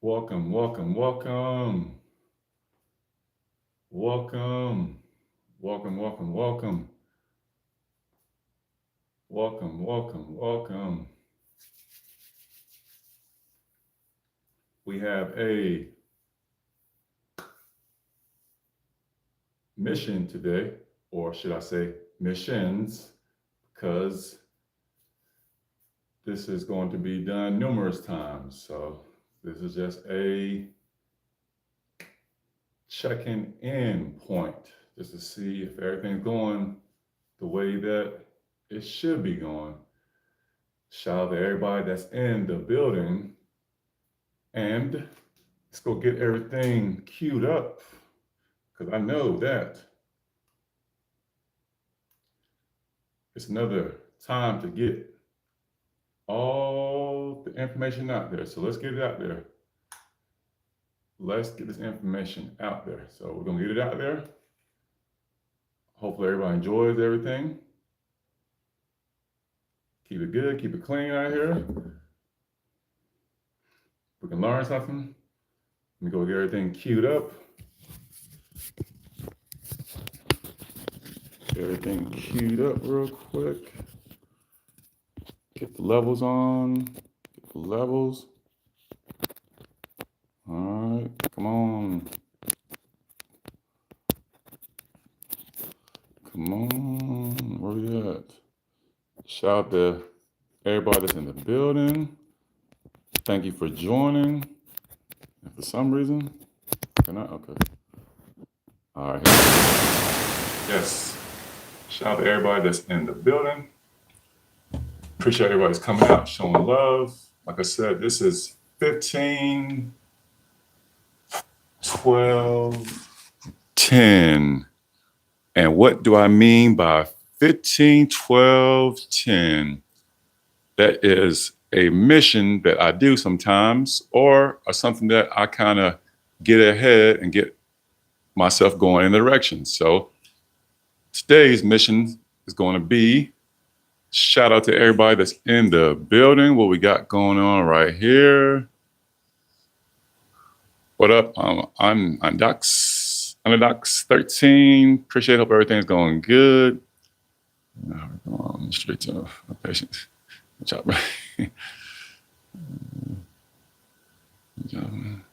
Welcome, welcome, welcome, welcome, welcome, welcome, welcome, welcome, welcome, welcome. We have a mission today, or should I say missions, because this is going to be done numerous times. So this is just a checking in point just to see if everything's going the way that it should be going. Shout out to everybody that's in the building. And let's go get everything queued up because I know that it's another time to get all the information out there. So let's get it out there. Let's get this information out there. So we're going to get it out there. Hopefully everybody enjoys everything. Keep it good, keep it clean out here. We can learn something. Let me go get everything queued up. Get everything queued up real quick. Get the levels on. Get the levels. All right, come on. Come on, where we at? Shout out to everybody that's in the building. Thank you for joining. And for some reason, can I? Okay. All right. Yes. Shout out to everybody that's in the building. Appreciate everybody's coming out, showing love. Like I said, this is 15, 12, 10. And what do I mean by 15, 12, 10? That is a mission that I do sometimes or something that I kind of get ahead and get myself going in the direction. So today's mission is going to be shout out to everybody that's in the building. What we got going on right here. What up? I'm Docs. I'm Docs 13. Appreciate it. Hope everything's going good. Now we're going straight to patients. Good job, right? Good job, man.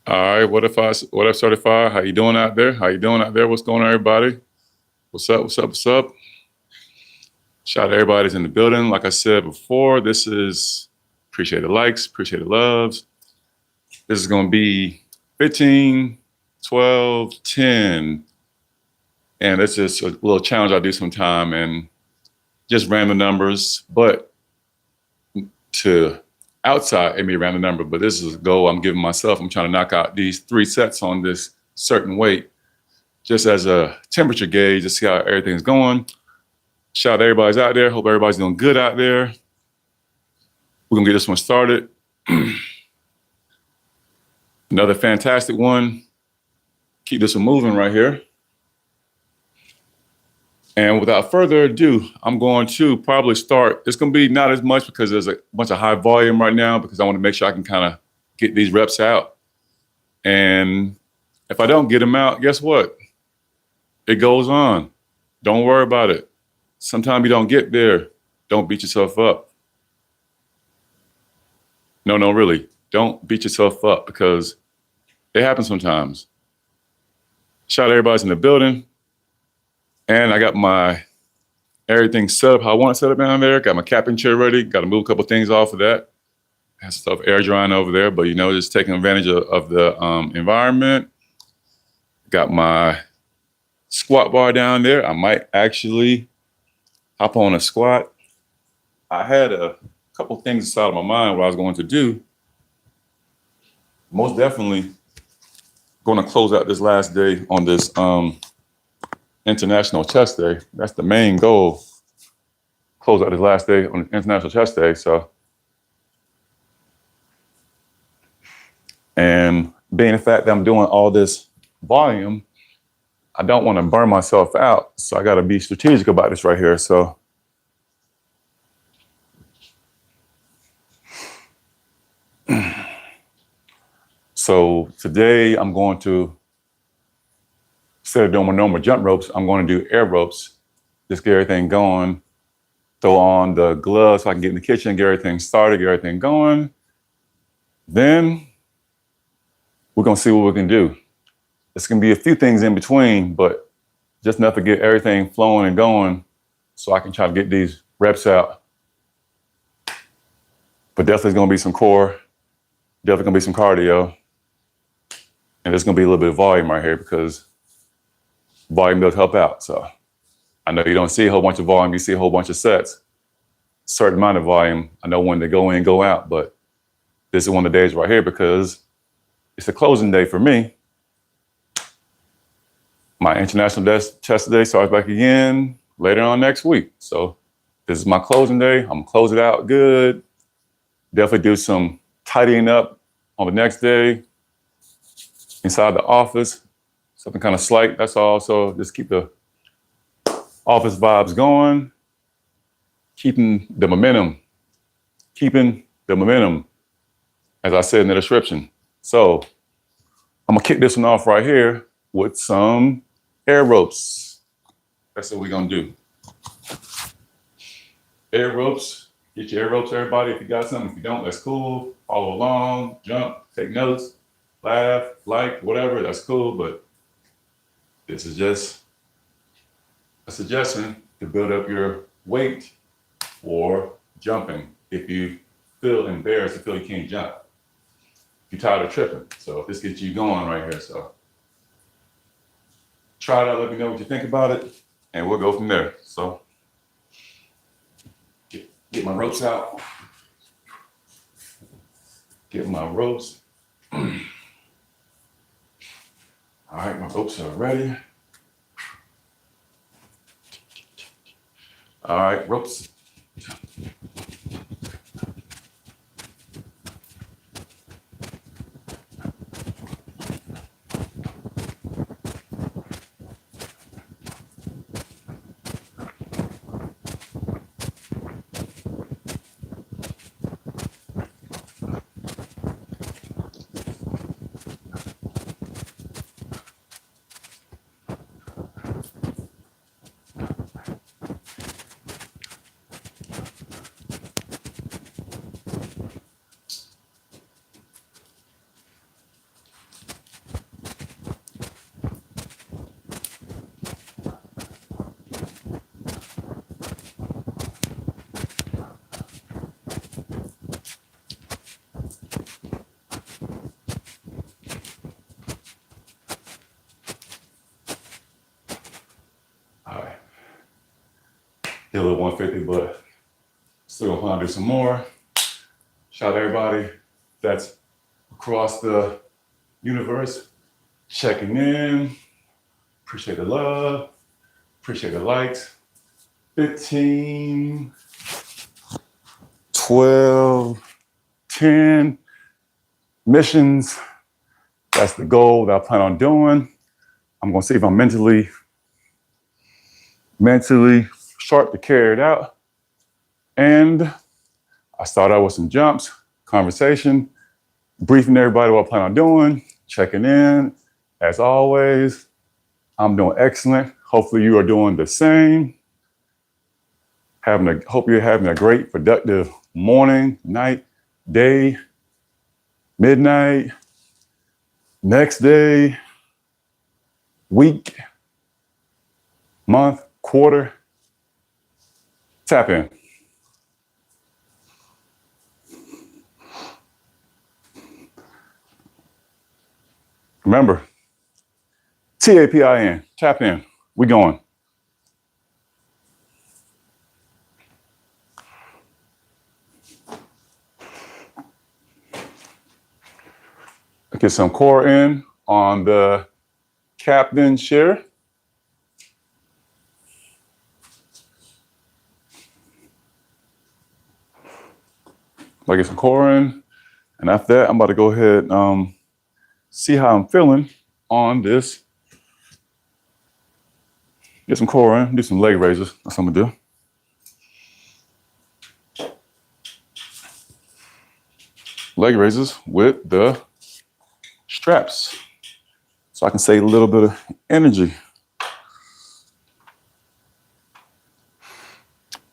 All right. What up, certified? How you doing out there? How you doing out there? What's going on, everybody? What's up? What's up? What's up? Shout out to everybody that's in the building. Like I said before, this is appreciate the likes, appreciate the loves. This is going to be 15, 12, 10. And it's just a little challenge I do sometime and just random numbers. But to outside, it may be a random number, but this is a goal I'm giving myself. I'm trying to knock out these 3 sets on this certain weight just as a temperature gauge to see how everything's going. Shout out to everybody's out there. Hope everybody's doing good out there. We're going to get this one started. Another fantastic one. Keep this one moving right here. And without further ado, I'm going to probably start. It's going to be not as much because there's a bunch of high volume right now because I want to make sure I can kind of get these reps out. And if I don't get them out, guess what? It goes on. Don't worry about it. Sometimes you don't get there. Don't beat yourself up. No, really. Don't beat yourself up because it happens sometimes. Shout out to everybody's in the building. And I got my everything set up how I want it set up down there. Got my capping chair ready. Got to move a couple things off of that. Has stuff air drying over there, but just taking advantage of the environment. Got my squat bar down there. I might actually hop on a squat. I had a couple things inside of my mind what I was going to do. Most definitely going to close out this last day on this International Chest Day. That's the main goal. Close out this last day on International Chest Day. So, and being the fact that I'm doing all this volume, I don't want to burn myself out. So I got to be strategic about this right here. So So today I'm going to, instead of doing my normal jump ropes, I'm going to do air ropes. Just get everything going. Throw on the gloves so I can get in the kitchen, get everything started, get everything going. Then we're gonna see what we can do. It's gonna be a few things in between, but just enough to get everything flowing and going so I can try to get these reps out. But definitely gonna be some core, definitely gonna be some cardio. And there's gonna be a little bit of volume right here because volume does help out. So I know you don't see a whole bunch of volume, you see a whole bunch of sets. Certain amount of volume, I know when to go in, go out, but this is one of the days right here because it's a closing day for me. My international chest day starts back again later on next week. So this is my closing day. I'm gonna close it out good. Definitely do some tidying up on the next day inside the office. Something kind of slight, that's all. So just keep the office vibes going. Keeping the momentum, as I said in the description. So I'm gonna kick this one off right here with some air ropes. That's what we're gonna do. Air ropes, get your air ropes, everybody. If you got something, if you don't, that's cool. Follow along, jump, take notes, laugh, like, whatever, that's cool. But this is just a suggestion to build up your weight for jumping if you feel embarrassed, if you feel you can't jump. If you're tired of tripping. So if this gets you going right here, so try it out, let me know what you think about it, and we'll go from there. So get my ropes out. Get my ropes. All right, my ropes are ready. All right, ropes. Hit a little 150, but still gonna plan to do some more. Shout out everybody that's across the universe checking in. Appreciate the love, appreciate the likes. 15, 12, 10 missions. That's the goal that I plan on doing. I'm gonna see if I'm mentally sharp to carry it out. And I start out with some jumps, conversation, briefing everybody what I plan on doing, checking in. As always, I'm doing excellent. Hopefully you are doing the same. Hope you're having a great, productive morning, night, day, midnight, next day, week, month, quarter. Tap in. Remember, TAPIN, tap in. We going. Get some core in on the captain chair. I get some core in, and after that, I'm about to go ahead and see how I'm feeling on this. Get some core in, do some leg raises. That's what I'm gonna do. Leg raises with the straps so I can save a little bit of energy.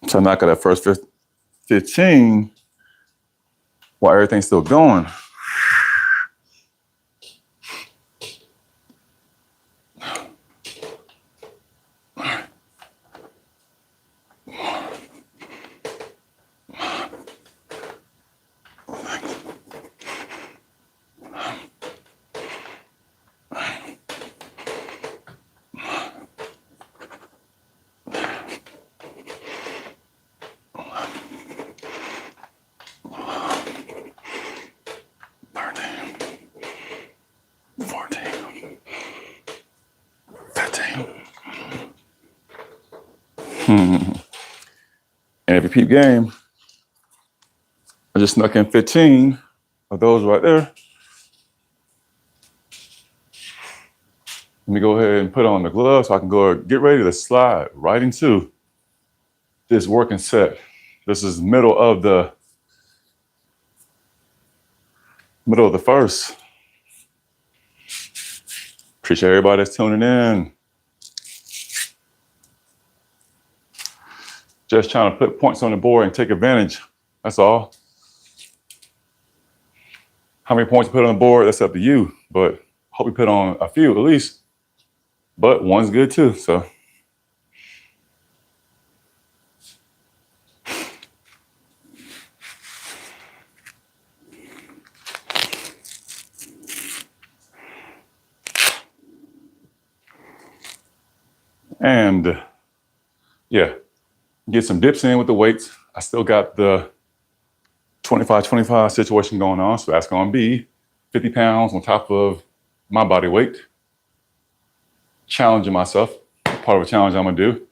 So I knock out that first 15 while everything's still going. And if you peep game, I just snuck in 15 of those right there. Let me go ahead and put on the gloves so I can go get ready to slide right into this working set. This is middle of the first. Appreciate everybody that's tuning in. Just trying to put points on the board and take advantage. That's all. How many points you put on the board, that's up to you. But hope you put on a few at least. But one's good too, so. And yeah, get some dips in with the weights. I still got the 25-25 situation going on, so that's gonna be 50 pounds on top of my body weight. Challenging myself, part of a challenge I'm gonna do.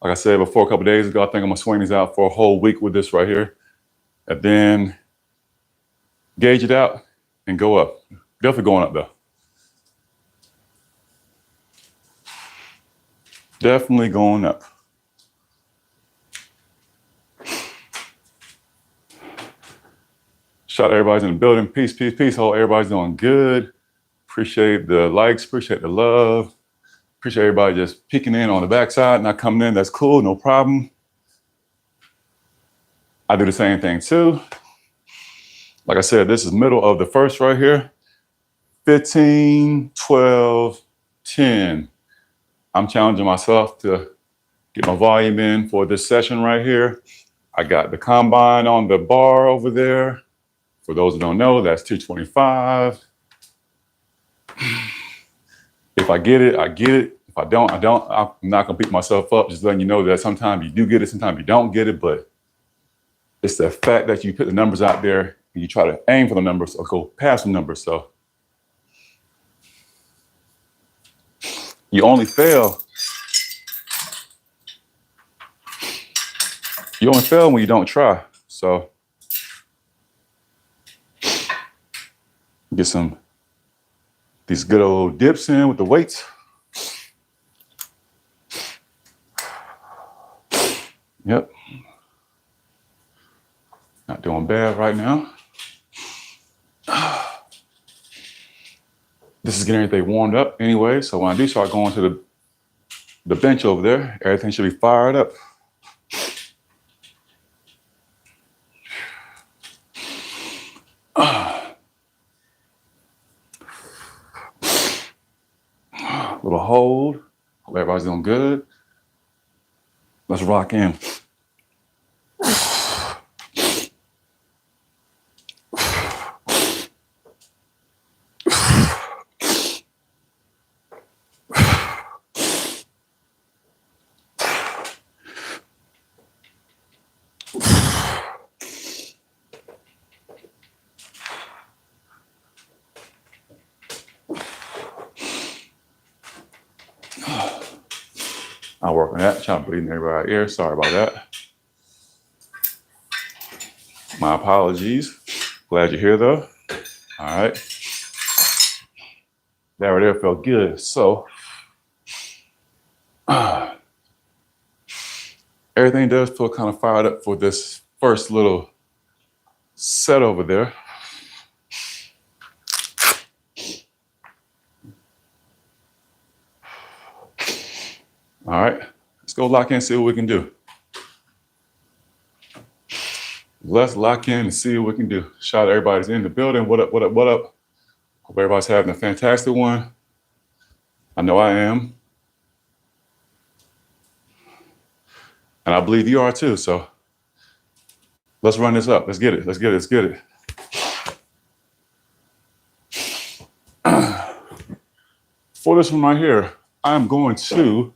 Like I said before, a couple days ago, I think I'm gonna swing these out for a whole week with this right here, and then gauge it out and go up. Definitely going up though. Definitely going up. Shout out to everybody's in the building. Peace, peace, peace. Hope everybody's doing good. Appreciate the likes, appreciate the love. Appreciate everybody just peeking in on the backside, not coming in. That's cool, no problem. I do the same thing too. Like I said, this is middle of the first right here. 15, 12, 10. I'm challenging myself to get my volume in for this session right here. I got the combine on the bar over there. For those who don't know, that's 225. If I get it, I get it. If I don't, I don't. I'm not gonna beat myself up, just letting you know that sometimes you do get it, sometimes you don't get it, but it's the fact that you put the numbers out there and you try to aim for the numbers or go past the numbers. So you only fail. You only fail when you don't try. So get these good old dips in with the weights. Yep. Not doing bad right now. This is getting everything warmed up anyway. So when I do start going to the bench over there, everything should be fired up. Little hold. Hope everybody's doing good. Let's rock in. I'll work on that. Trying to bleed in everybody's ear. Sorry about that. My apologies. Glad you're here though. All right. That right there felt good. So everything does feel kind of fired up for this first little set over there. All right, let's go lock in and see what we can do. Let's lock in and see what we can do. Shout out everybody's in the building. What up, what up, what up? Hope everybody's having a fantastic one. I know I am. And I believe you are too, so let's run this up. Let's get it, let's get it, let's get it. For this one right here, I'm going to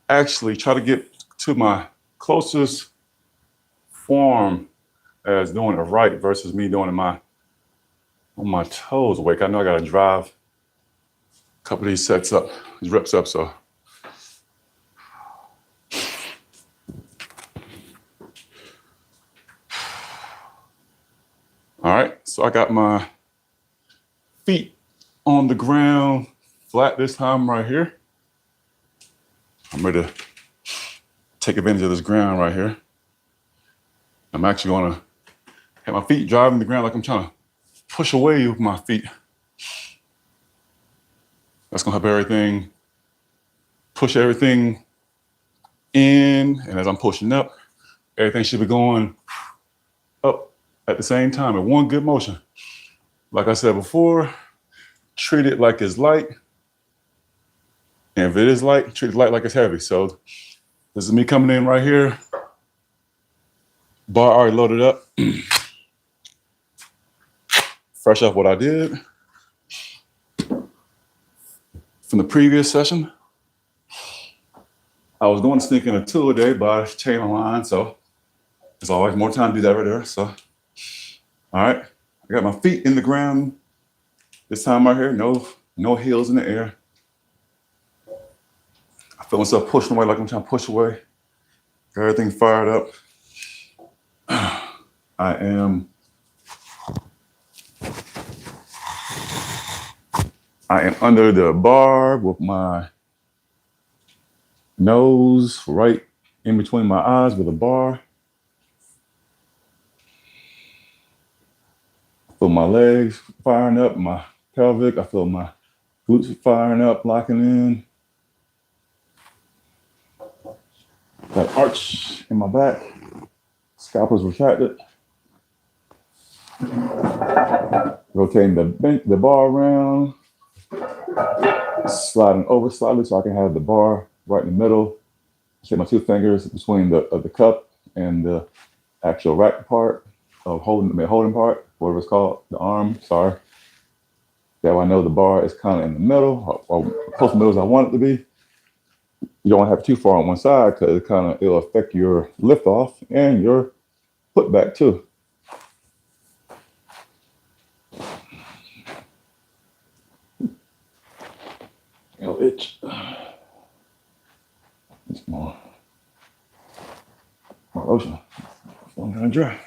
actually try to get to my closest form as doing it right versus me doing it on my toes awake. I know I gotta drive a couple of these sets up, these reps up, so. All right, so I got my feet on the ground, flat this time right here. I'm ready to take advantage of this ground right here. I'm actually gonna have my feet driving the ground like I'm trying to push away with my feet. That's gonna help everything, push everything in, and as I'm pushing up, everything should be going up at the same time in one good motion. Like I said before, treat it like it's light. And if it is light, treat it light like it's heavy. So this is me coming in right here. Bar already loaded up. Fresh off what I did from the previous session. I was doing sneaking a 2 a day, but I changed my line, so there's always more time to do that right there. So, all right, I got my feet in the ground this time right here. No heels in the air. I feel myself pushing away like I'm trying to push away. Got everything fired up. I am under the bar with my nose right in between my eyes with a bar. I feel my legs firing up, my pelvic. I feel my glutes firing up, locking in. Got arch in my back. Scalp is retracted. Rotating the bar around. Sliding over slightly so I can have the bar right in the middle. Take my 2 fingers between the cup and the actual rack part of holding part, whatever it's called, the arm, sorry. That way I know the bar is kind of in the middle, or close to the middle as I want it to be. You don't want to have too far on one side because it'll affect your lift off and your put back too. It'll itch. It's more lotion. I'm gonna dry.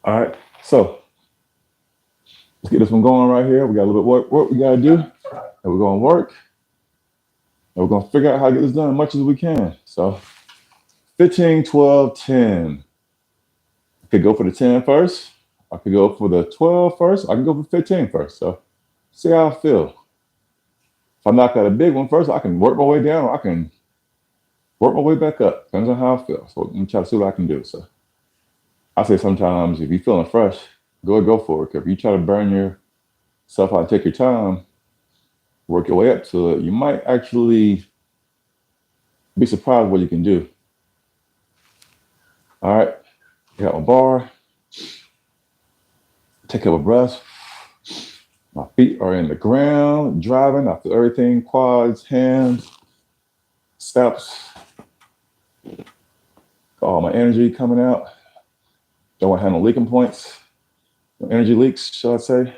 All right, so let's get this one going right here. We got a little bit of work we gotta do, and we're gonna work, and we're gonna figure out how to get this done as much as we can. So 15, 12, 10. I could go for the 10 first. I could go for the 12 first. I can go for 15 first. So see how I feel. If I knock out a big one first, I can work my way down, or I can work my way back up. Depends on how I feel. So let me try to see what I can do. So I say sometimes if you're feeling fresh, go for it. If you try to burn yourself out, take your time, work your way up to it, you might actually be surprised what you can do. All right, got my bar. Take a couple breaths. My feet are in the ground, driving. I feel everything, quads, hands, steps. All my energy coming out. Don't want to have no leaking points. No energy leaks, shall I say.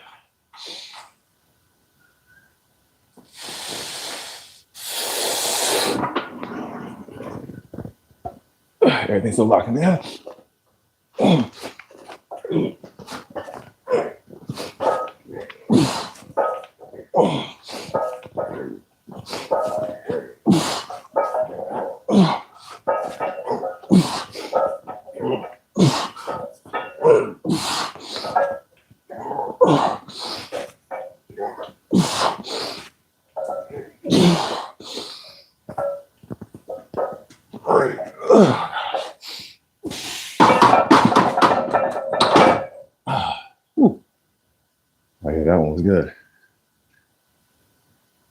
Everything's still locking down. yeah, that one was good.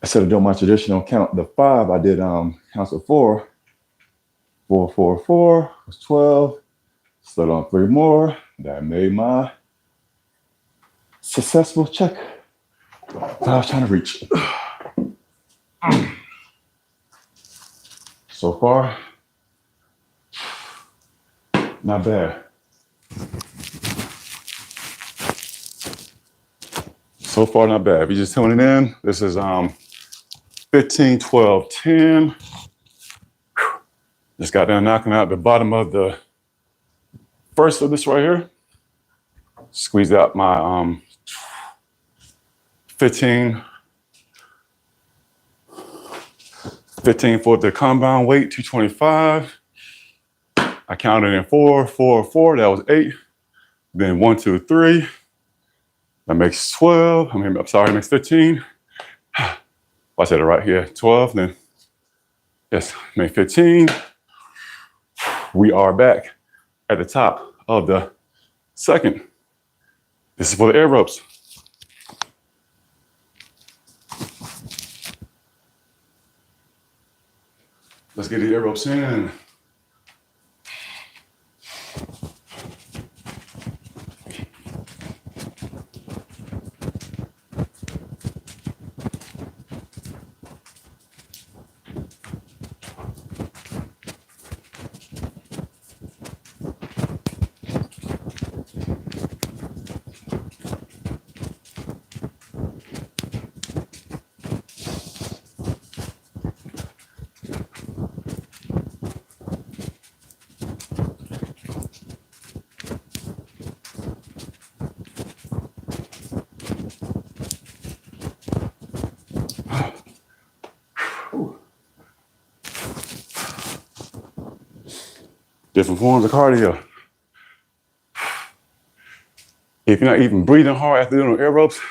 Instead of doing my traditional count, the 5, I did counts of 4. 4, 4, 4 was 12. Slid on 3 more. That made my successful check that I was trying to reach. So far, not bad. So far, not bad. If you're just tuning in, this is 15, 12, 10. Just got done knocking out the bottom of the first of this right here. Squeeze out my 15 for the compound weight, 225. I counted in 4, 4, 4. That was 8. Then 1, 2, 3. That makes 12. I'm sorry, it makes 15. I said it right here, 12. Then, yes, make 15. We are back at the top of the second. This is for the air ropes. Let's get the air ropes in. Different forms of cardio. If you're not even breathing hard after doing air ropes,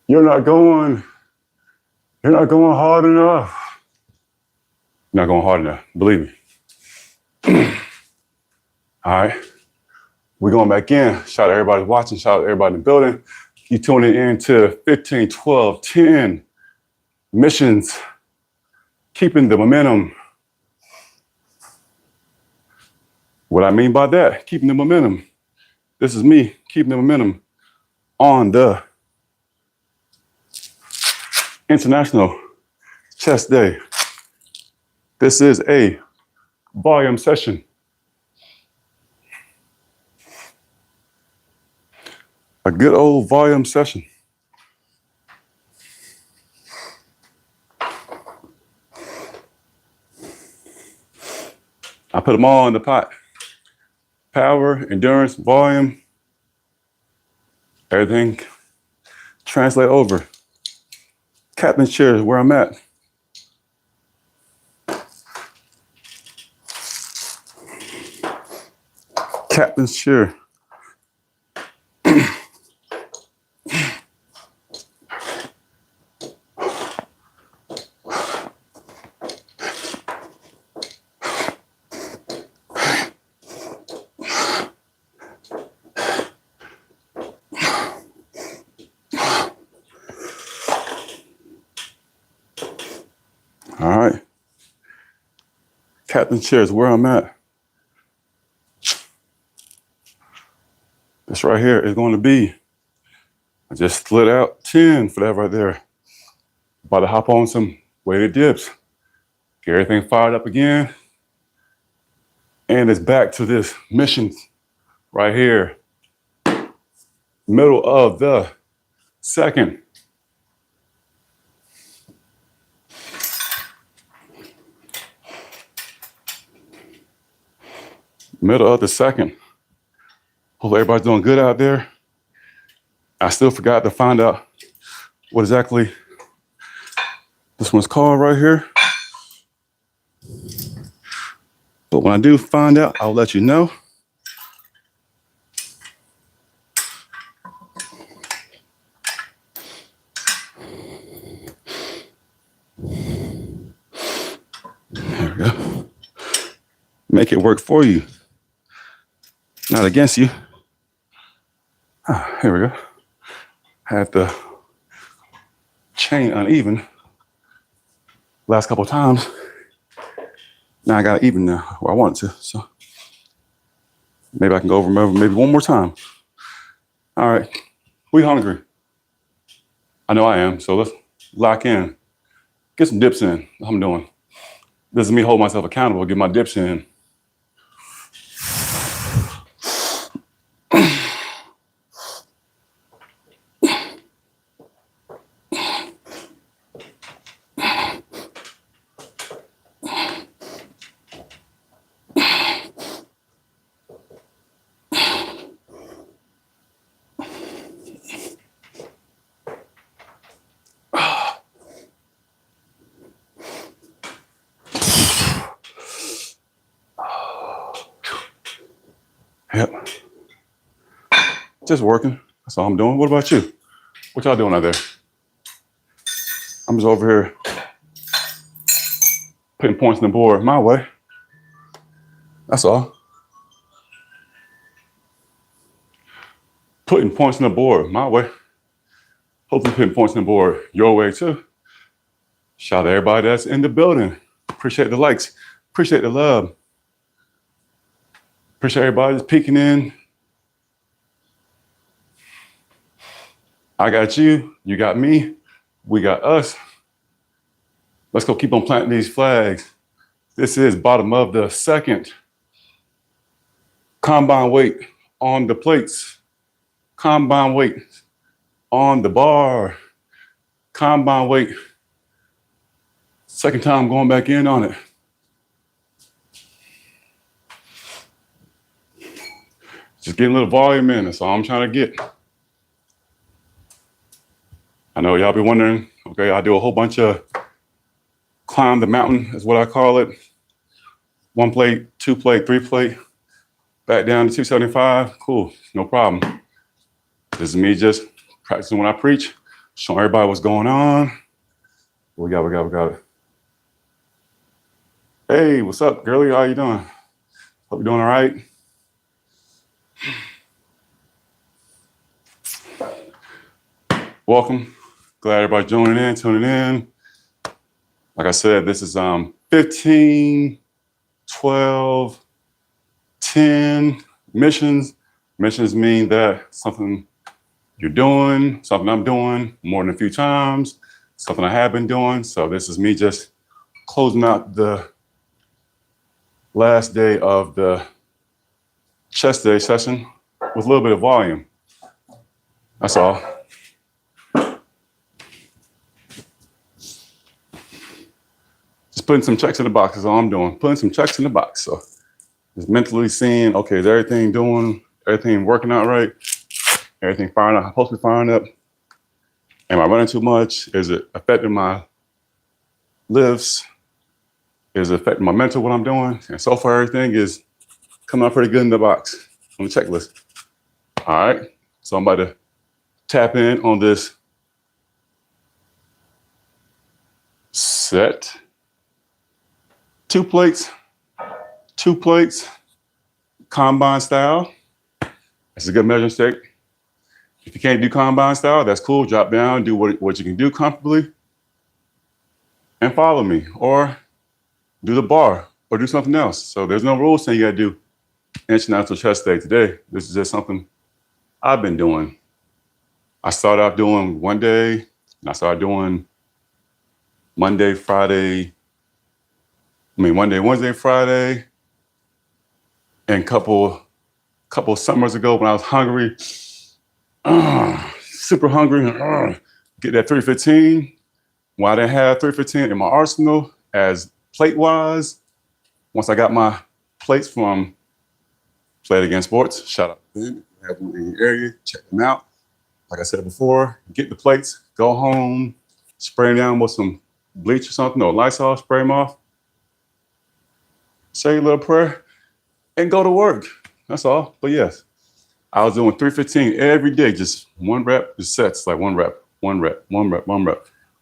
you're not going hard enough. You're not going hard enough, believe me. All right, we're going back in. Shout out to everybody watching, shout out to everybody in the building. You tuning in to 15, 12, 10 missions, keeping the momentum. What I mean by that, keeping the momentum. This is me keeping the momentum on the International Chest Day. This is a volume session. A good old volume session. I put them all in the pot. Power, endurance, volume, everything translate over. Captain's chair is where I'm at. Captain's chair. All right. Captain's chair is where I'm at. This right here is going to be, I just split out 10 for that right there. About to hop on some weighted dips. Get everything fired up again. And it's back to this mission right here. Middle of the second. Middle of the second. Hope everybody's doing good out there. I still forgot to find out what exactly this one's called right here. But when I do find out, I'll let you know. There we go. Make it work for you, not against you. Here we go. Had the chain uneven last couple of times. Now I got it even now where I want it to. So maybe I can go over maybe one more time. All right. We hungry? I know I am. So let's lock in. Get some dips in. That's what I'm doing. This is me holding myself accountable. Get my dips in. Yep. Just working. That's all I'm doing. What about you? What y'all doing out there? I'm just over here putting points on the board my way. That's all. Putting points on the board my way. Hopefully putting points on the board your way too. Shout out to everybody that's in the building. Appreciate the likes. Appreciate the love. Appreciate everybody that's peeking in. I got you. You got me. We got us. Let's go keep on planting these flags. This is bottom of the second. Combine weight on the plates. Combine weight on the bar. Combine weight. Second time going back in on it. Just getting a little volume in. That's all I'm trying to get. I know y'all be wondering, okay, I do a whole bunch of climb the mountain is what I call it. 1 plate, 2 plate, 3 plate, back down to 275. Cool, no problem. This is me just practicing when I preach, showing everybody what's going on. We got it. Hey, what's up, girlie? How you doing? Hope you're doing all right. Welcome. Glad everybody's joining in, tuning in. Like I said, this is 15, 12, 10 missions. Missions mean that something you're doing, something I'm doing more than a few times, something I have been doing. So this is me just closing out the last day of the chest day session with a little bit of volume. That's all. Just putting some checks in the box is all I'm doing. Putting some checks in the box. So just mentally seeing, okay, is everything working out right? Everything firing up, supposed to be firing up? Am I running too much? Is it affecting my lifts? Is it affecting my mental, what I'm doing? And so far, everything is coming out pretty good in the box on the checklist. All right, so I'm about to tap in on this set. 2 plates, combine style. That's a good measuring stick. If you can't do combine style, that's cool. Drop down, do what you can do comfortably, and follow me, or do the bar, or do something else. So there's no rules saying you gotta do international chest day today. This is just something I've been doing. I started out doing one day, and I started doing Monday, Wednesday, Friday, and couple summers ago when I was hungry, super hungry, get that 315. When I didn't have 315 in my arsenal as plate-wise, once I got my plates from Play It Again Sports, shout out to them. If you have them in your area, check them out. Like I said before, get the plates, go home, spray them down with some bleach or something, or Lysol, spray them off, say a little prayer, and go to work. That's all. But yes, I was doing 315 every day, just 1 rep, just sets, like 1 rep. And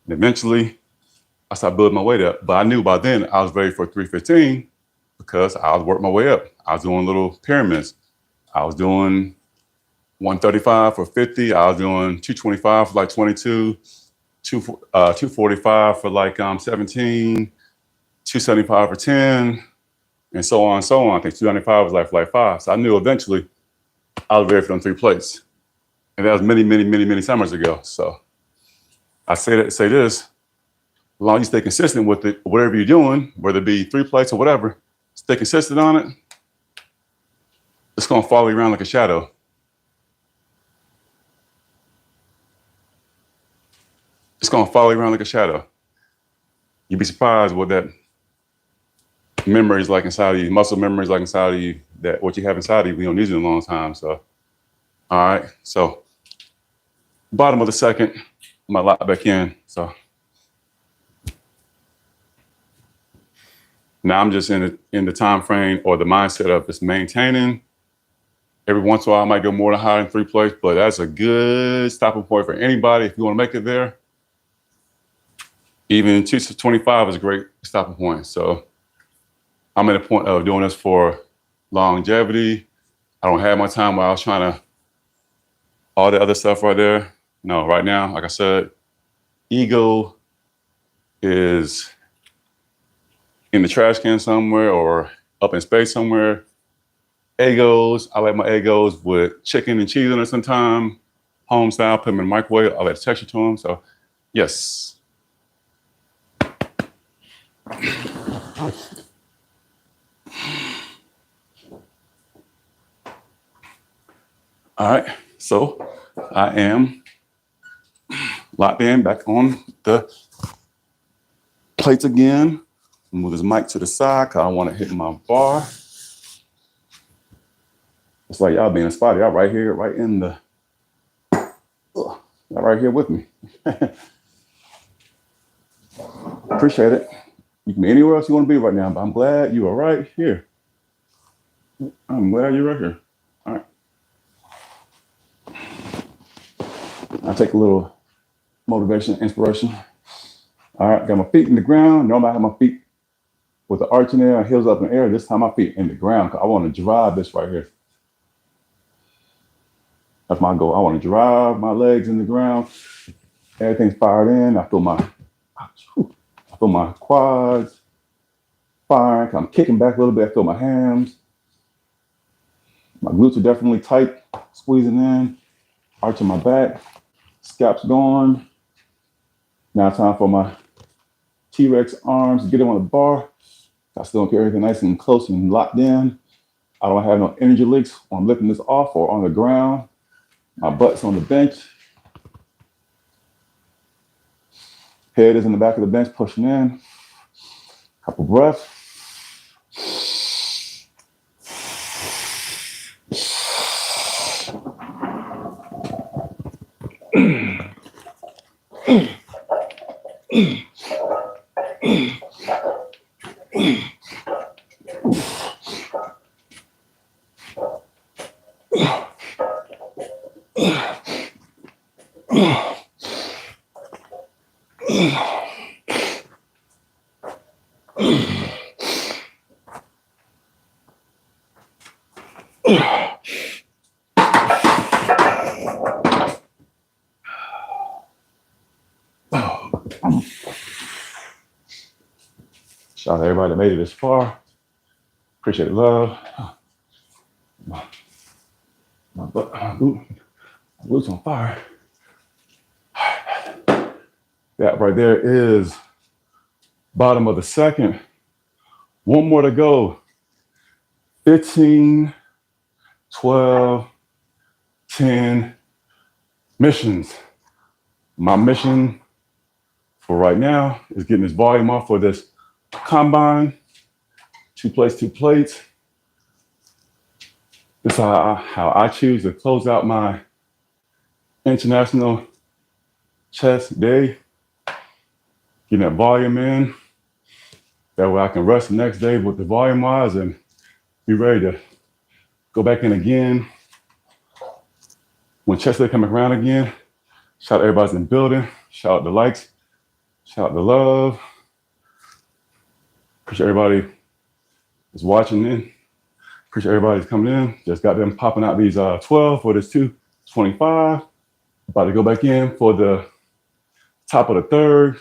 eventually, I started building my weight up. But I knew by then I was ready for 315 because I was working my way up. I was doing little pyramids. I was doing 135 for 50. I was doing 225 for like 22, 245 for like 17, 275 for 10, and so on and so on. I think 295 was like for like 5. So I knew eventually I was ready for them 3 plates. And that was many summers ago. So I say this, as long as you stay consistent with it, whatever you're doing, whether it be 3 plates or whatever, stay consistent on it. It's gonna follow you around like a shadow. It's gonna follow you around like a shadow. You'd be surprised what that memory is like inside of you, muscle memory is like inside of you, that what you have inside of you, you don't need it in a long time. So, all right. So, bottom of the second, I'm gonna lock back in. So, now I'm just in the time frame or the mindset of just maintaining. Every once in a while, I might go more than higher than 3 plates, but that's a good stopping point for anybody if you want to make it there. Even 225 is a great stopping point. So I'm at a point of doing this for longevity. I don't have my time while I was trying to, all the other stuff right there. No, right now, like I said, ego is in the trash can somewhere or up in space somewhere. Egos, I like my egos with chicken and cheese in it sometime, home style, put them in the microwave. I like the texture to them. So, yes. All right, so I am locked in, back on the plates again. Move this mic to the side because I want to hit my bar. It's like y'all being a spotty. Y'all right here, right in the, y'all right here with me. Appreciate it. You can be anywhere else you want to be right now, but I'm glad you are right here. I'm glad you're right here. All right. I'll take a little motivation, inspiration. All right, got my feet in the ground. Normally I have my feet with the arch in there, heels up in the air. This time my feet in the ground because I want to drive this right here. That's my goal. I want to drive my legs in the ground. Everything's fired in. I feel my quads firing. I'm kicking back a little bit. I feel my hams. My glutes are definitely tight, squeezing in, arching my back, scap's going. Now time for my T-Rex arms to get them on the bar. I still don't keep everything nice and close and locked in. I don't have no energy leaks when I'm lifting this off or on the ground. My butt's on the bench. Head is in the back of the bench, pushing in. Couple breaths. Shout out to everybody that made it this far. Appreciate the love. My glutes on fire. That right there is bottom of the second. One more to go. 15, 12, 10 missions. My mission for right now is getting this volume off for this combine. 2 plates, 2 plates. This is how I choose to close out my international chest day. Getting that volume in. That way I can rest the next day with the volume wise and be ready to go back in again. When chest day coming around again, shout out everybody's in the building. Shout out the likes. Shout out the love. Appreciate everybody that's watching in. Appreciate everybody that's coming in. Just got them popping out these 12 for this 2 25. About to go back in for the top of the third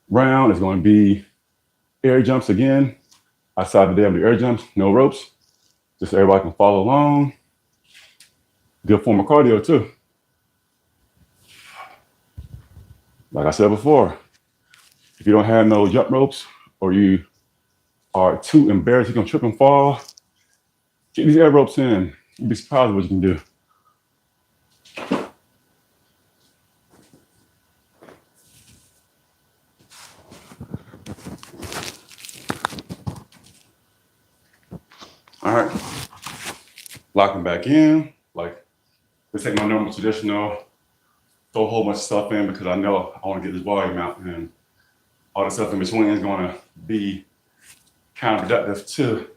round. Is going to be air jumps again. Outside the day of the air jumps, no ropes. Just so everybody can follow along. Good form of cardio too. Like I said before, if you don't have no jump ropes or you are too embarrassed you're gonna trip and fall, get these air ropes in. You'd be surprised what you can do. All right, locking back in. Like, let's take my normal traditional, throw a whole bunch of stuff in because I know I want to get this volume out, and all the stuff in between is going to be counterproductive to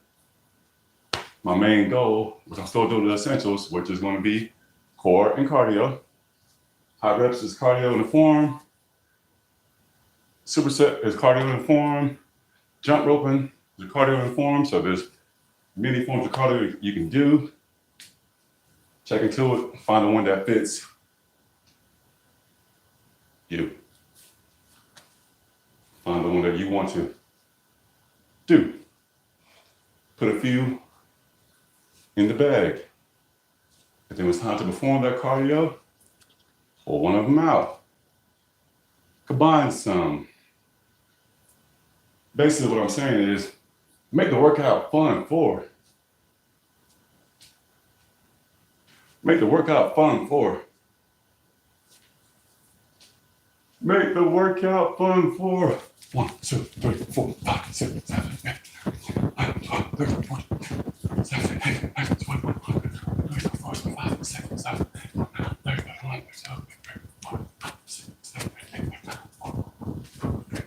my main goal, which I'm still doing the essentials, which is going to be core and cardio. High reps is cardio in the form. Superset is cardio in the form. Jump roping is cardio in the form. So there's many forms of cardio you can do. Check into it, find the one that fits you. Find the one that you want to do. Put a few in the bag. If it was time to perform that cardio, pull one of them out. Combine some. Basically what I'm saying is make the workout fun for. Make the workout fun for. Make the workout fun for. 1, 2, 3, 4, 5, 6, 7, 8, 9, 12, 13, 14, 15, 16, 17, 18, 19, 20, 21, 22, 23, 24, 25, 26, 27, 28, 29, 30, 31, 32, 33, 34, 35, 36, 37, 38, 39, 40, 41,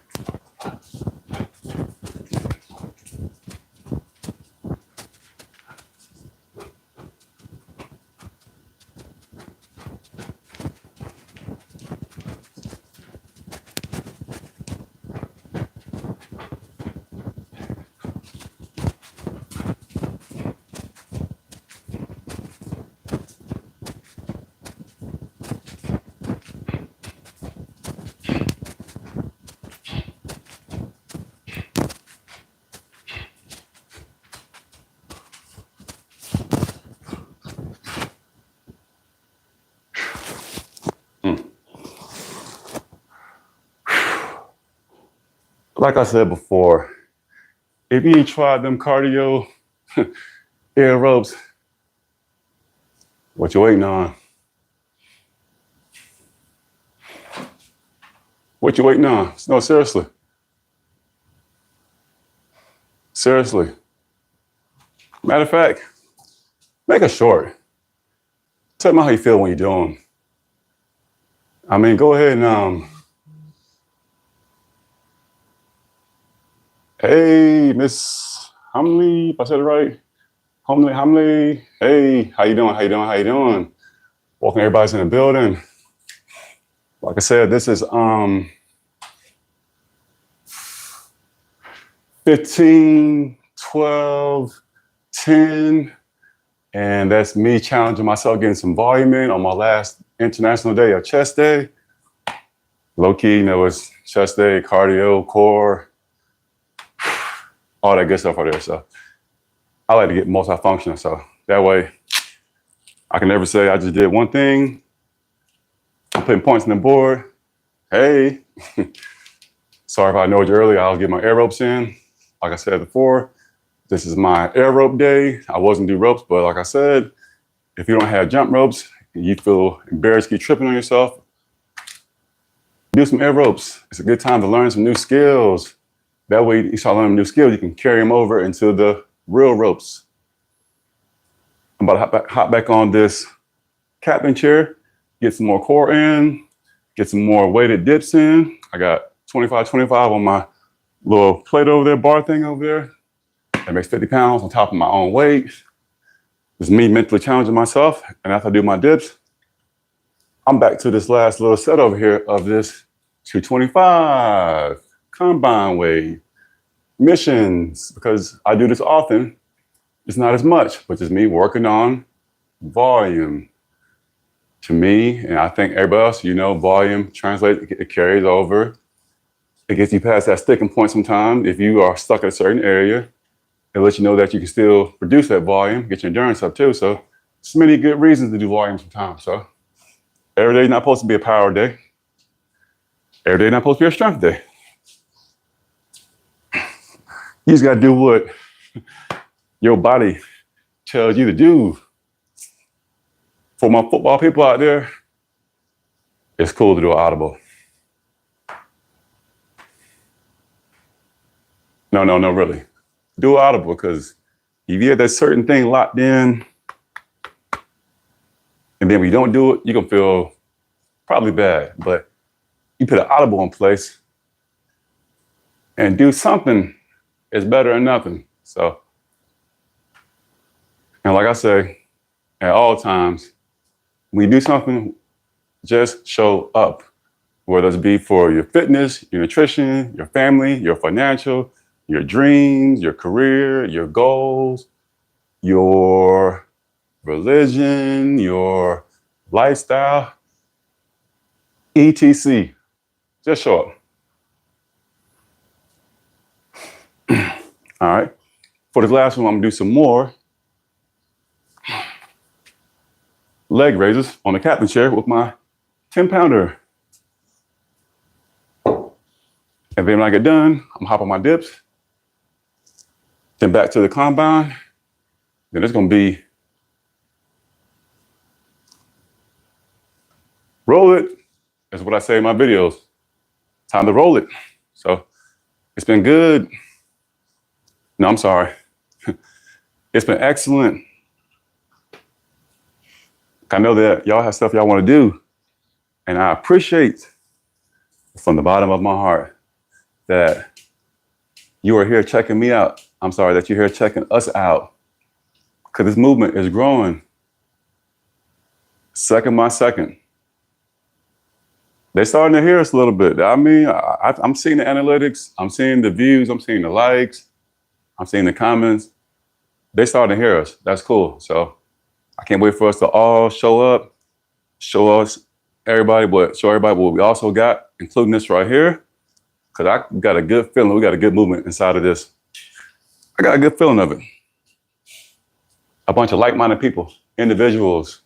Like I said before, if you ain't tried them cardio air ropes, what you waiting on? What you waiting on? No, seriously. Seriously. Matter of fact, make it short. Tell me how you feel when you're doing. I mean, go ahead and hey, Miss Hamley, if I said it right. Hamley. Hey, how you doing? How you doing? How you doing? Welcome everybody's in the building. Like I said, this is 15, 12, 10, and that's me challenging myself, getting some volume in on my last international day of chest day. Low key, it's chest day, cardio, core, all that good stuff right there. So I like to get multifunctional, so that way I can never say I just did one thing. I'm putting points on the board. Hey, sorry if I ignored you earlier. I'll get my air ropes in. Like I said before, this is my air rope day. I wasn't do ropes, but like I said, if you don't have jump ropes and you feel embarrassed, keep tripping on yourself, do some air ropes. It's a good time to learn some new skills. That way you start learning new skills, you can carry them over into the real ropes. I'm about to hop back on this captain chair, get some more core in, get some more weighted dips in. I got 25, 25 on my little plate over there, bar thing over there. That makes 50 pounds on top of my own weight. It's me mentally challenging myself. And after I do my dips, I'm back to this last little set over here of this 225 combine weight missions. Because I do this often, it's not as much, which is me working on volume. to me, and I think everybody else, volume translates, it carries over. It gets you past that sticking point sometimes. If you are stuck at a certain area, it lets you know that you can still produce that volume, get your endurance up too. So there's many good reasons to do volume sometimes. So every day is not supposed to be a power day. Every day is not supposed to be a strength day. You just got to do what your body tells you to do. For my football people out there, it's cool to do an audible. No, really. Do an audible, because if you have that certain thing locked in, and then when you don't do it, you're going to feel probably bad. But you put an audible in place and do something, it's better than nothing. So, and like I say, at all times, when you do something, just show up, whether it be for your fitness, your nutrition, your family, your financial, your dreams, your career, your goals, your religion, your lifestyle, etc. Just show up. All right. For this last one, I'm gonna do some more leg raises on the captain chair with my 10-pounder. And then when I get done, I'm gonna hop on my dips, then back to the combine. Then it's gonna be roll it. That's what I say in my videos. Time to roll it. So it's been good. No, I'm sorry. It's been excellent. I know that y'all have stuff y'all want to do, and I appreciate from the bottom of my heart that you are here checking me out. I'm sorry that you're here checking us out, because this movement is growing second by second. They're starting to hear us a little bit. I mean, I'm seeing the analytics, I'm seeing the views, I'm seeing the likes, I'm seeing the comments. They're starting to hear us. That's cool. So I can't wait for us to all show up, show everybody what we also got, including this right here, because I got a good feeling. We got a good movement inside of this. I got a good feeling of it. A bunch of like-minded people, individuals.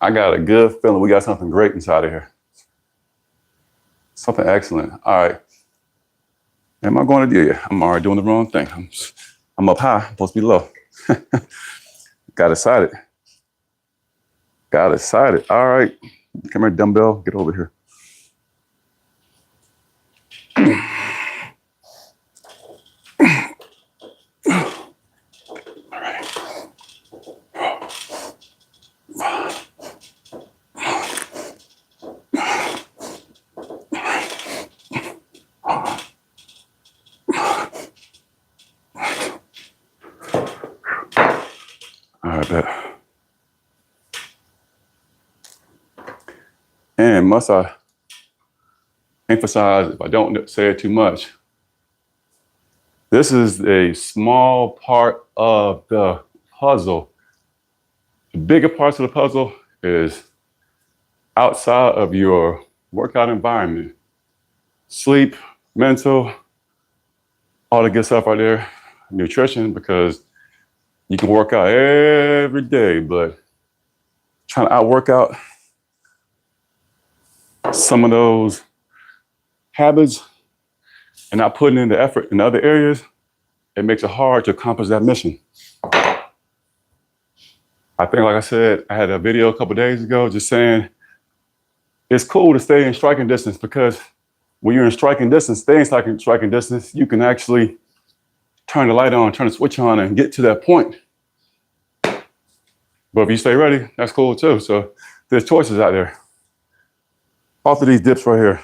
I got a good feeling we got something great inside of here. Something excellent. All right. Am I going to do it? I'm already doing the wrong thing. I'm up high, I'm supposed to be low. Got excited. All right. Come here, dumbbell. Get over here. All right. All right, bet. And must I emphasize, if I don't say it too much, this is a small part of the puzzle. The bigger parts of the puzzle is outside of your workout environment. Sleep, mental, all the good stuff right there. Nutrition, because you can work out every day, but trying to outwork out some of those habits and not putting in the effort in other areas, it makes it hard to accomplish that mission. I think, like I said, I had a video a couple days ago just saying it's cool to stay in striking distance, because when you're in striking distance, staying in striking distance, you can actually turn the light on, turn the switch on, and get to that point. But if you stay ready, that's cool too. So there's choices out there. Off of these dips right here.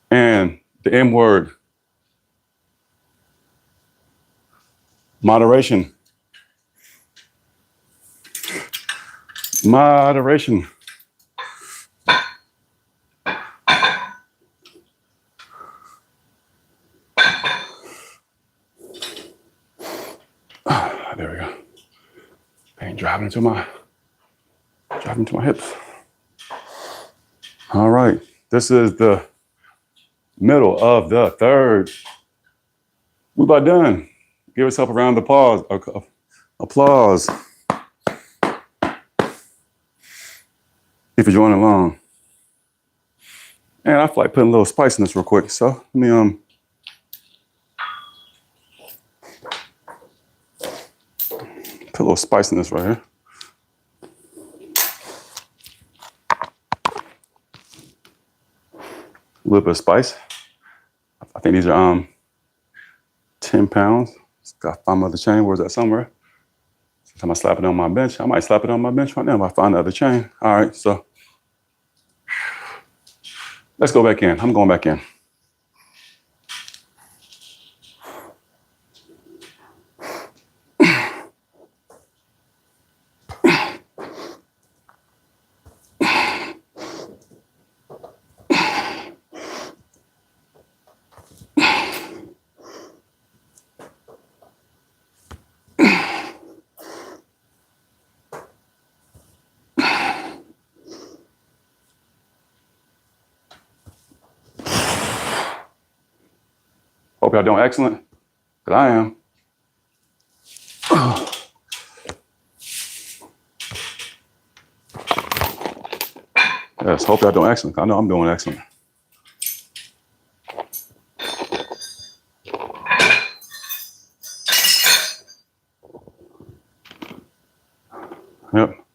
And the M word, moderation. Moderation. there we go. Pain driving into my hips. All right, this is the middle of the third. We about done. Give yourself a round of applause. Applause. If you're joining along. And I feel like putting a little spice in this real quick. So let me put a little spice in this right here. A little bit of spice. I think these are 10 pounds. Just got to find my other chain. Where's that somewhere? Sometimes I slap it on my bench. I might slap it on my bench right now if I find the other chain. All right, so let's go back in. I'm going back in. Hope y'all doing excellent, because I am. Yes, hope y'all doing excellent. I know I'm doing excellent. Yep.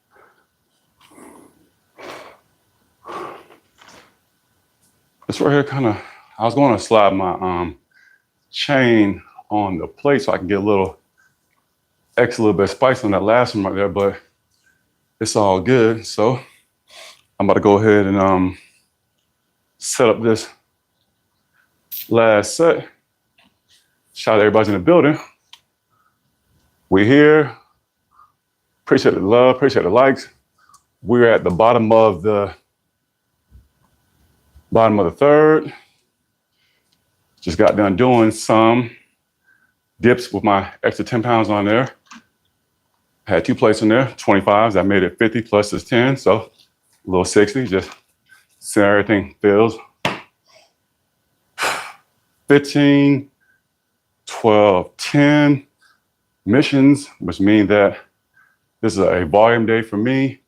This right here kind of, I was going to slide my chain on the plate so I can get a little little bit of spice on that last one right there, but it's all good. So I'm about to go ahead and set up this last set. Shout out to everybody in the building. We're here. Appreciate the love, appreciate the likes. We're at the bottom of the third. Just got done doing some dips with my extra 10 pounds on there. Had 2 plates in there, 25s. I made it 50 plus this 10, so a little 60. Just see how everything feels. 15, 12, 10 missions, which means that this is a volume day for me.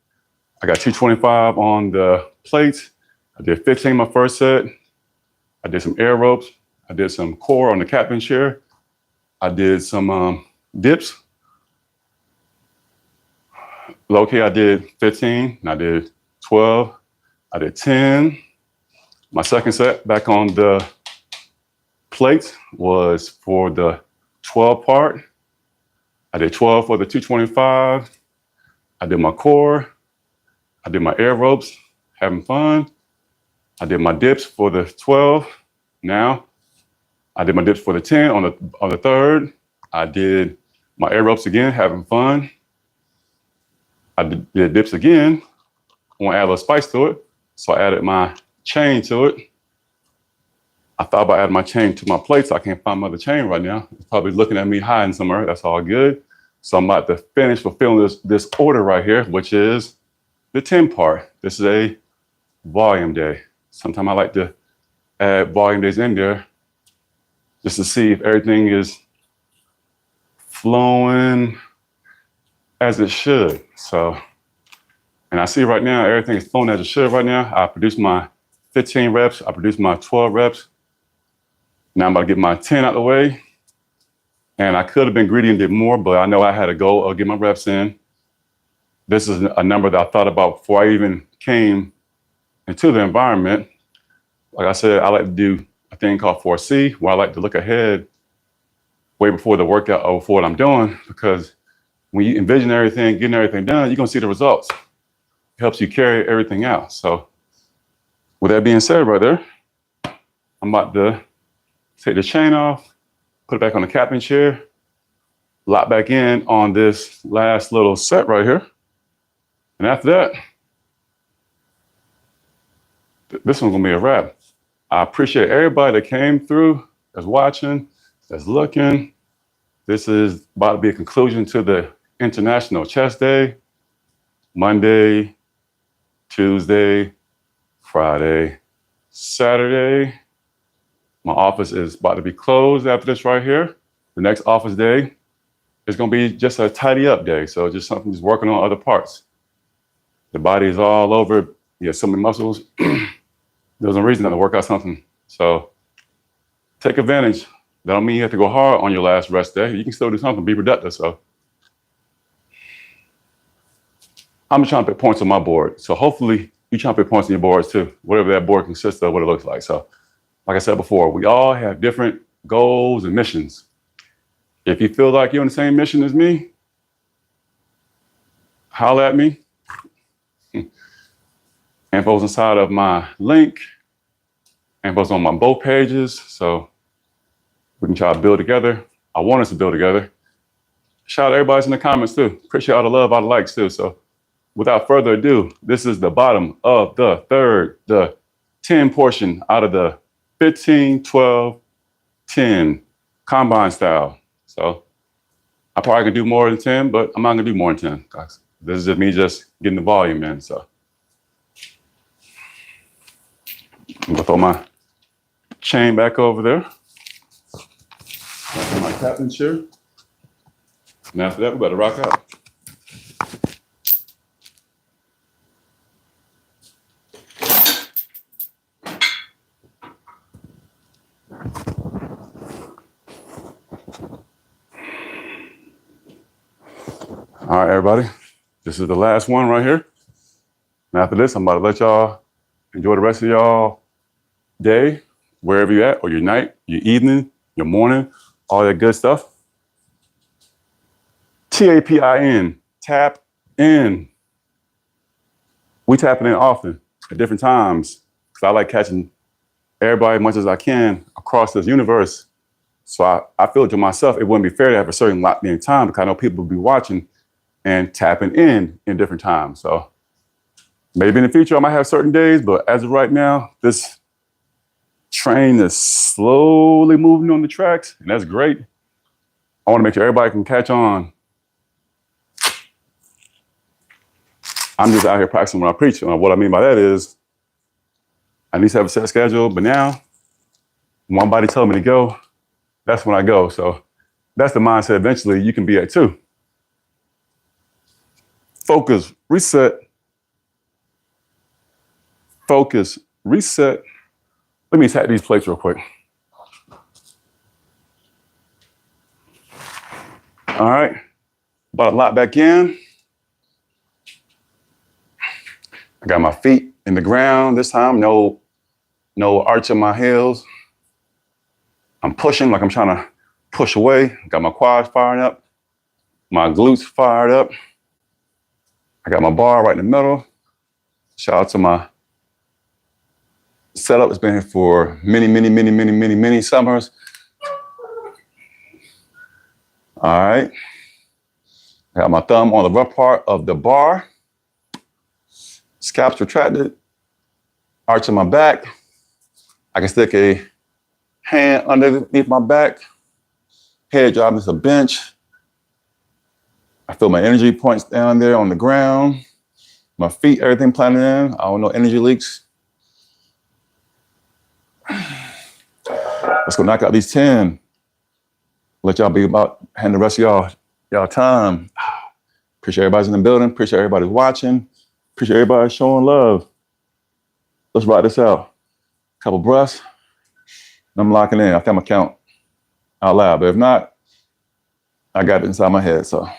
I got 225 on the plates. I did 15 my first set. I did some air ropes. I did some core on the captain chair. I did some dips. Low key, I did 15, and I did 12. I did 10. My second set back on the plates was for the 12 part. I did 12 for the 225. I did my core. I did my air ropes, having fun. I did my dips for the 12. Now, I did my dips for the 10 on the third. I did my air ropes again, having fun. I did dips again. I want to add a little spice to it, so I added my chain to it. I thought about adding my chain to my plates. I can't find my other chain right now. It's probably looking at me hiding somewhere. That's all good. So I'm about to finish fulfilling this order right here, which is the 10 part. This is a volume day. Sometimes I like to add volume days in there just to see if everything is flowing as it should. So, and I see right now, everything is flowing as it should right now. I produced my 15 reps. I produced my 12 reps. Now I'm about to get my 10 out of the way. And I could have been greedy and did more, but I know I had a goal of getting my reps in. This is a number that I thought about before I even came into the environment. Like I said, I like to do a thing called 4C, where I like to look ahead way before the workout or before what I'm doing, because when you envision everything, getting everything done, you're gonna see the results. It helps you carry everything out. So with that being said right there, I'm about to take the chain off, put it back on the captain chair, lock back in on this last little set right here. And after that, this one's gonna be a wrap. I appreciate everybody that came through, that's watching, that's looking. This is about to be a conclusion to the International Chest Day. Monday, Tuesday, Friday, Saturday. My office is about to be closed after this right here. The next office day is going to be just a tidy up day. So just something just working on other parts. The body is all over. You have so many muscles. There's no reason not to work out something. So take advantage. That don't mean you have to go hard on your last rest day. You can still do something, be productive. So I'm just trying to put points on my board. So hopefully you try to put points on your boards too, whatever that board consists of, what it looks like. So like I said before, we all have different goals and missions. If you feel like you're on the same mission as me, holler at me. Info's inside of my link. Info's on my both pages. So we can try to build together. I want us to build together. Shout out to everybody in the comments too. Appreciate all the love, all the likes too. So without further ado, this is the bottom of the 10 portion out of the 15, 12, 10 combine style. So I probably can do more than 10, but I'm not gonna do more than 10. Guys. This is just me just getting the volume in. So I'm gonna throw my chain back over there. My captain chair. And after that, we better rock out. All right, everybody. This is the last one right here. And after this, I'm about to let y'all enjoy the rest of y'all day, wherever you're at, or your night, your evening, your morning, all that good stuff. TAPIN, tap in. We tapping in often at different times because I like catching everybody as much as I can across this universe. So I feel to myself, it wouldn't be fair to have a certain locked in time because I know people will be watching and tapping in different times. So maybe in the future I might have certain days, but as of right now, this train is slowly moving on the tracks, and that's great. I want to make sure everybody can catch on. I'm just out here practicing what I preach. And what I mean by that is I need to have a set schedule, but now when my body tells me to go, that's when I go. So that's the mindset eventually you can be at too. Focus, reset. Focus, reset. Let me tap these plates real quick. All right, about to lock back in. I got my feet in the ground this time, no arch in my heels. I'm pushing like I'm trying to push away. Got my quads firing up, my glutes fired up. I got my bar right in the middle. Shout out to my setup. It's been here for many summers. All right. I got my thumb on the rough part of the bar. Scap's retracted. Arch in my back. I can stick a hand underneath my back. Head driving to the bench. I feel my energy points down there on the ground. My feet, everything planted in. I don't know energy leaks. Let's go knock out these 10. Let y'all be about having the rest of y'all time. Appreciate everybody's in the building. Appreciate everybody watching. Appreciate everybody showing love. Let's ride this out. Couple breaths. I'm locking in. I think I'm gonna count out loud, but if not, I got it inside my head, so.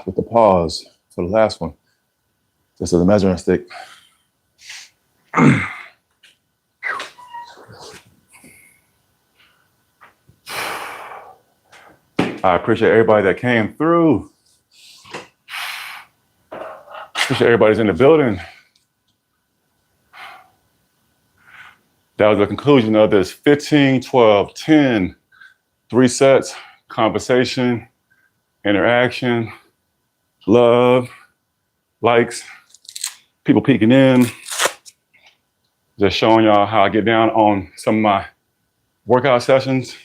With the pause for the last one. This is a measuring stick. I appreciate everybody that came through. Appreciate everybody's in the building. That was the conclusion of this 15, 12, 10, 3 sets, conversation, interaction, love, likes, people peeking in, just showing y'all how I get down on some of my workout sessions.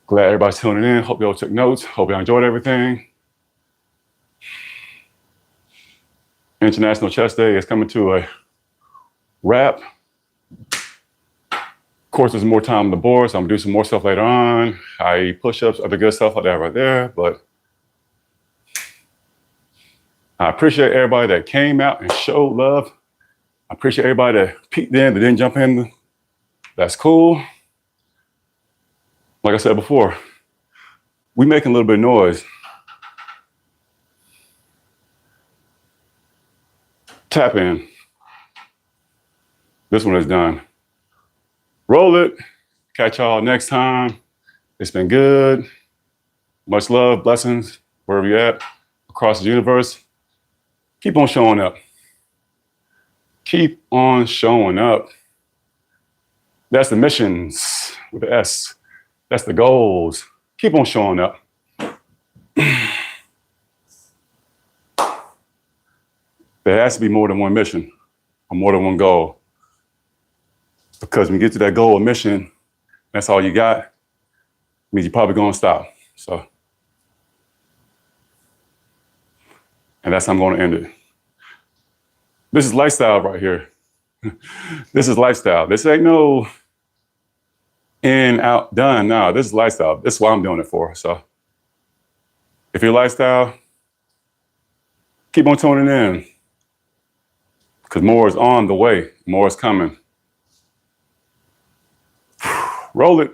Glad everybody's tuning in. Hope y'all took notes. Hope y'all enjoyed everything. International Chest Day is coming to a wrap. Of course, there's more time on the board, so I'm gonna do some more stuff later on. I push-ups, other good stuff like that right there. But I appreciate everybody that came out and showed love. I appreciate everybody that peeked in, that didn't jump in. That's cool. Like I said before, we making a little bit of noise. Tap in. This one is done. Roll it. Catch y'all next time. It's been good. Much love, blessings, wherever you're at, across the universe. Keep on showing up. Keep on showing up. That's the missions with the S. That's the goals. Keep on showing up. There has to be more than one mission or more than one goal. Because when you get to that goal or mission, that's all you got, means you're probably going to stop. So, and that's how I'm going to end it. This is lifestyle right here. This is lifestyle. This ain't no in, out, done. No, this is lifestyle. This is what I'm doing it for. So if your lifestyle, keep on tuning in. Because more is on the way. More is coming. Roll it.